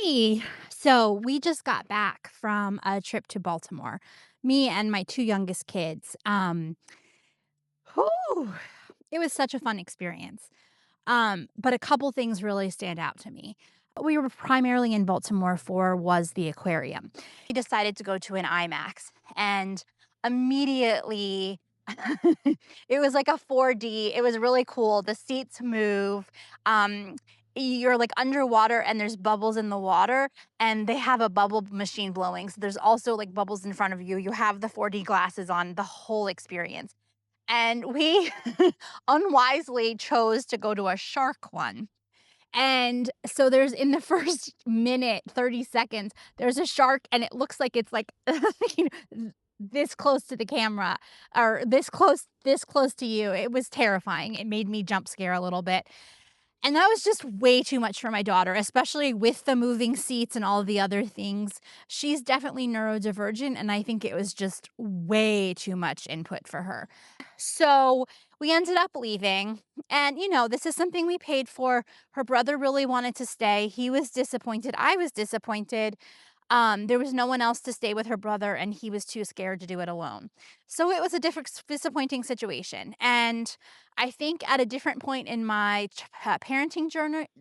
Hey, so we just got back from a trip to Baltimore, me and my two youngest kids. Whew, it was such a fun experience. But a couple things really stand out to me. What we were primarily in Baltimore for was the aquarium. We decided to go to an IMAX, and immediately it was like a 4D. It was really cool. The seats move. Um, you're like underwater and there's bubbles in the water, and they have a bubble machine blowing. So there's also like bubbles in front of you. You have the 4D glasses on, the whole experience. And we unwisely chose to go to a shark one. And so there's in the first minute, 30 seconds, there's a shark and it looks like it's like you know, this close to the camera or this close to you. It was terrifying. It made me jump scare a little bit. And that was just way too much for my daughter, especially with the moving seats and all of the other things. She's definitely neurodivergent, and I think it was just way too much input for her. So we ended up leaving. And, this is something we paid for. Her brother really wanted to stay. He was disappointed. I was disappointed. There was no one else to stay with her brother, and he was too scared to do it alone. So it was a different, disappointing situation. And I think at a different point in my parenting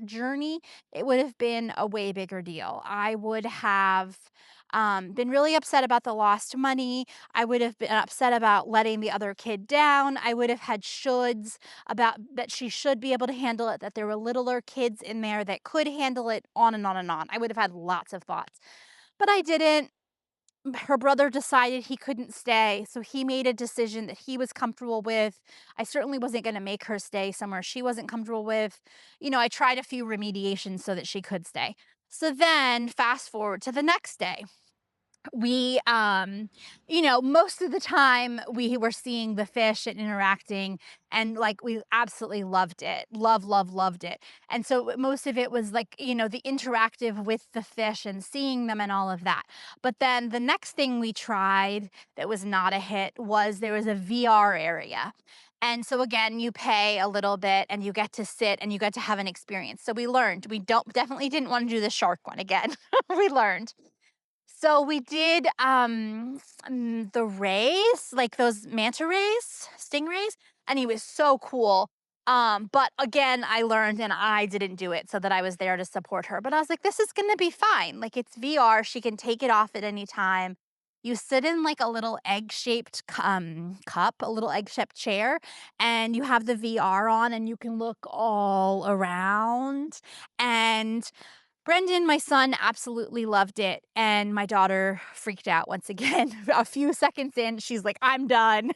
journey, it would have been a way bigger deal. I would have been really upset about the lost money. I would have been upset about letting the other kid down. I would have had shoulds about that she should be able to handle it, that there were littler kids in there that could handle it, on and on and on. I would have had lots of thoughts. But I didn't. Her brother decided he couldn't stay, so he made a decision that he was comfortable with. I certainly wasn't gonna make her stay somewhere she wasn't comfortable with. I tried a few remediations so that she could stay. So then fast forward to the next day. We, most of the time we were seeing the fish and interacting, and like we absolutely loved it. Loved it. And so most of it was like, the interactive with the fish and seeing them and all of that. But then the next thing we tried that was not a hit was there was a VR area. And so again, you pay a little bit and you get to sit and you get to have an experience. So we learned we don't definitely didn't want to do the shark one again. We learned. So we did, the rays, like those manta rays, stingrays, and he was so cool. But again, I learned and I didn't do it so that I was there to support her. But I was like, this is gonna be fine. Like it's VR, she can take it off at any time. You sit in like a little egg-shaped cup, a little egg-shaped chair, and you have the VR on and you can look all around. And Brendan, my son, absolutely loved it, and my daughter freaked out once again. A few seconds in, she's like, "I'm done."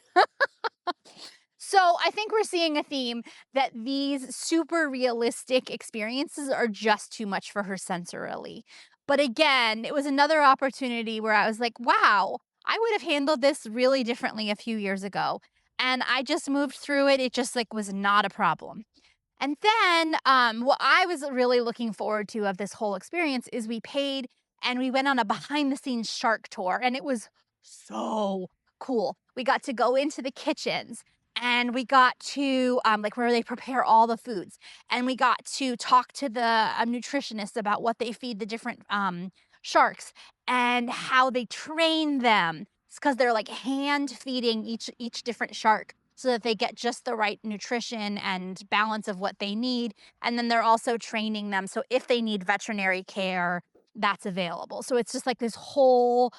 So, I think we're seeing a theme that these super realistic experiences are just too much for her sensorily. But again, it was another opportunity where I was like, "Wow, I would have handled this really differently a few years ago." And I just moved through it. It just, like, was not a problem. And then, what I was really looking forward to of this whole experience is we paid and we went on a behind the scenes shark tour, and it was so cool. We got to go into the kitchens and we got to, like where they prepare all the foods, and we got to talk to the nutritionist about what they feed the different sharks and how they train them. It's because they're like hand feeding each different shark so that they get just the right nutrition and balance of what they need. And then they're also training them. So if they need veterinary care, that's available. So it's just like this whole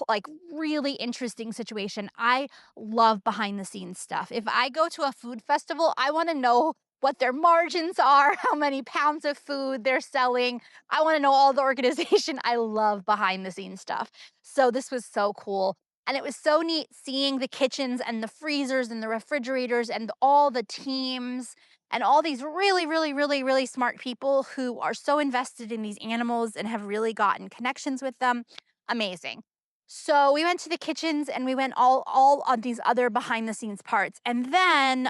like really interesting situation. I love behind the scenes stuff. If I go to a food festival, I want to know what their margins are, how many pounds of food they're selling. I want to know all the organization. I love behind the scenes stuff. So this was so cool. And it was so neat seeing the kitchens and the freezers and the refrigerators and all the teams and all these really, really, really, really smart people who are so invested in these animals and have really gotten connections with them. Amazing. So we went to the kitchens and we went all on these other behind the scenes parts. And then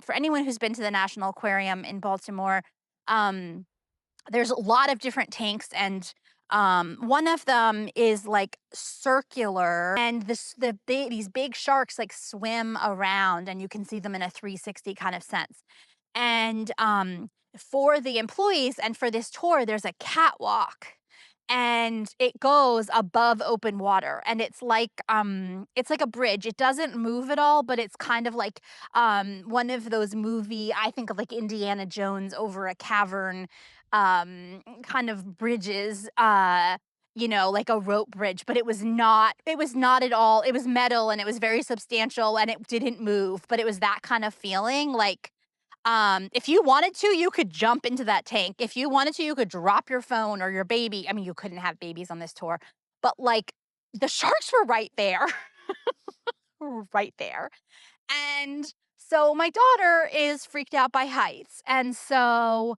for anyone who's been to the National Aquarium in Baltimore, um, there's a lot of different tanks, and one of them is like circular, and these big sharks like swim around and you can see them in a 360 kind of sense. And for the employees and for this tour, there's a catwalk. and it goes above open water, and it's like a bridge. It doesn't move at all, but it's kind of like one of those movie, I think of like Indiana Jones over a cavern kind of bridges, like a rope bridge, but it was not at all. It was metal and it was very substantial and it didn't move, but it was that kind of feeling like if you wanted to, you could jump into that tank. If you wanted to, you could drop your phone or your baby. I mean, you couldn't have babies on this tour, but like the sharks were right there, right there. And so my daughter is freaked out by heights. And so,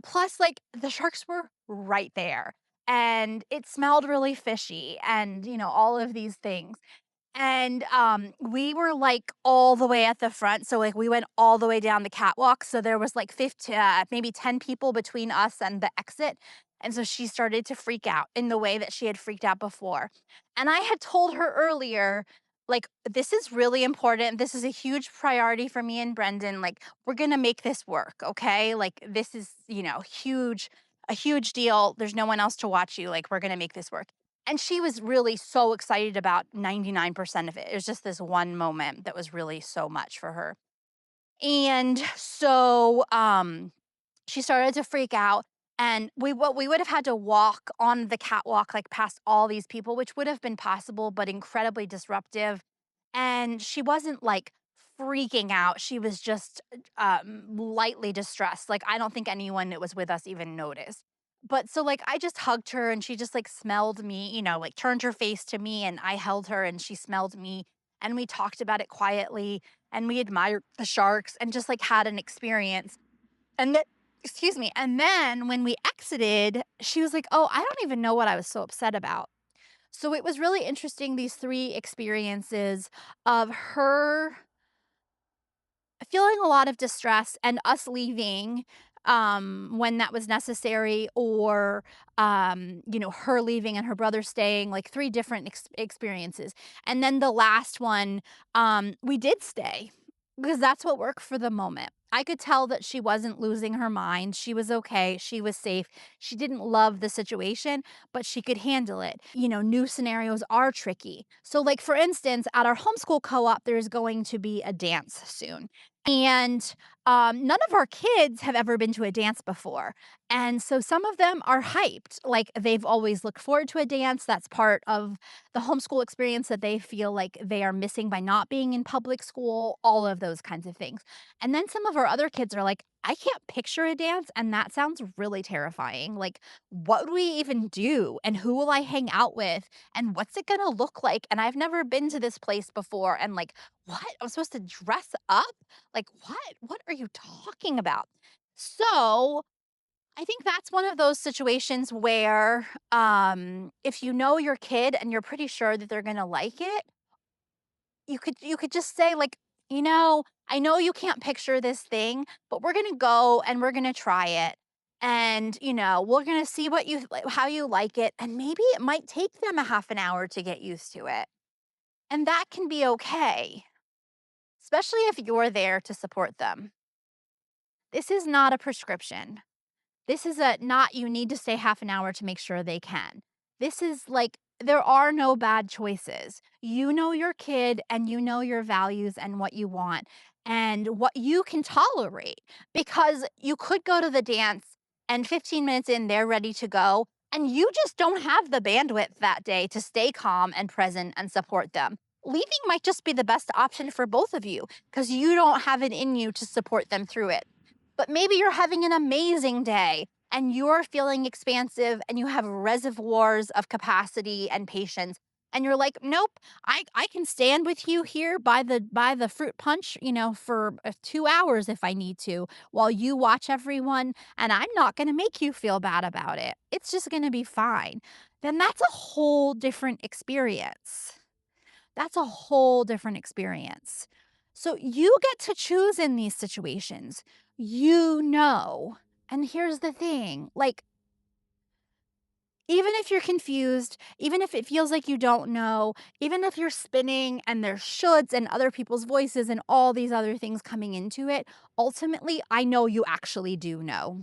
plus, like the sharks were right there and it smelled really fishy and, all of these things. And, we were, like, all the way at the front, so, like, we went all the way down the catwalk, so there was, like, 50 maybe 10 people between us and the exit, and so she started to freak out in the way that she had freaked out before. And I had told her earlier, like, "This is really important, this is a huge priority for me and Brendan, like, we're gonna make this work, okay? Like, this is, a huge deal, there's no one else to watch you, like, we're gonna make this work." And she was really so excited about 99% of it. It was just this one moment that was really so much for her. And so, she started to freak out, and we would have had to walk on the catwalk, like, past all these people, which would have been possible, but incredibly disruptive. And she wasn't, like, freaking out, she was just, lightly distressed, like, I don't think anyone that was with us even noticed. But so, like, I just hugged her, and she just, like, smelled me, like, turned her face to me, and I held her, and she smelled me, and we talked about it quietly, and we admired the sharks and just, like, had an experience. And then excuse me, and then when we exited, she was like, "Oh, I don't even know what I was so upset about." So it was really interesting, these 3 experiences of her feeling a lot of distress and us leaving, when that was necessary, or, her leaving and her brother staying, like 3 different experiences. And then the last one, we did stay because that's what worked for the moment. I could tell that she wasn't losing her mind. She was okay. She was safe. She didn't love the situation, but she could handle it. New scenarios are tricky. So, like, for instance, at our homeschool co op, there's going to be a dance soon. And, none of our kids have ever been to a dance before, and so some of them are hyped, like, they've always looked forward to a dance, that's part of the homeschool experience that they feel like they are missing by not being in public school, all of those kinds of things. And then some of our other kids are like, "I can't picture a dance, and that sounds really terrifying, like, what would we even do, and who will I hang out with, and what's it gonna look like, and I've never been to this place before, and, like, what? I'm supposed to dress up? Like, what? What are you talking about?" So, I think that's one of those situations where, if you know your kid and you're pretty sure that they're gonna like it, you could just say, like, I know you can't picture this thing, but we're gonna go and we're gonna try it. And, we're gonna see what you like, how you like it, and maybe it might take them a half an hour to get used to it. And that can be okay, especially if you're there to support them. This is not a prescription. This is a not you need to stay half an hour to make sure they can. This is like there are no bad choices. You know your kid and you know your values and what you want and what you can tolerate, because you could go to the dance and 15 minutes in they're ready to go and you just don't have the bandwidth that day to stay calm and present and support them. Leaving might just be the best option for both of you because you don't have it in you to support them through it. But maybe you're having an amazing day and you're feeling expansive and you have reservoirs of capacity and patience. And you're like, nope, I can stand with you here by the fruit punch, for 2 hours if I need to, while you watch everyone, and I'm not gonna make you feel bad about it. It's just gonna be fine. Then that's a whole different experience. That's a whole different experience. So you get to choose in these situations. You know. And here's the thing, like, even if you're confused, even if it feels like you don't know, even if you're spinning and there's shoulds and other people's voices and all these other things coming into it, ultimately, I know you actually do know.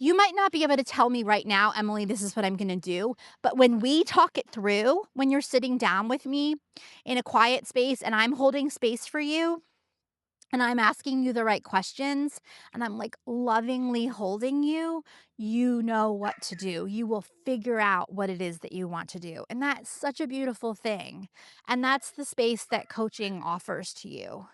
You might not be able to tell me right now, Emily, this is what I'm going to do. But when we talk it through, when you're sitting down with me in a quiet space and I'm holding space for you, and I'm asking you the right questions, and I'm, like, lovingly holding you, you know what to do. You will figure out what it is that you want to do, and that's such a beautiful thing, and that's the space that coaching offers to you.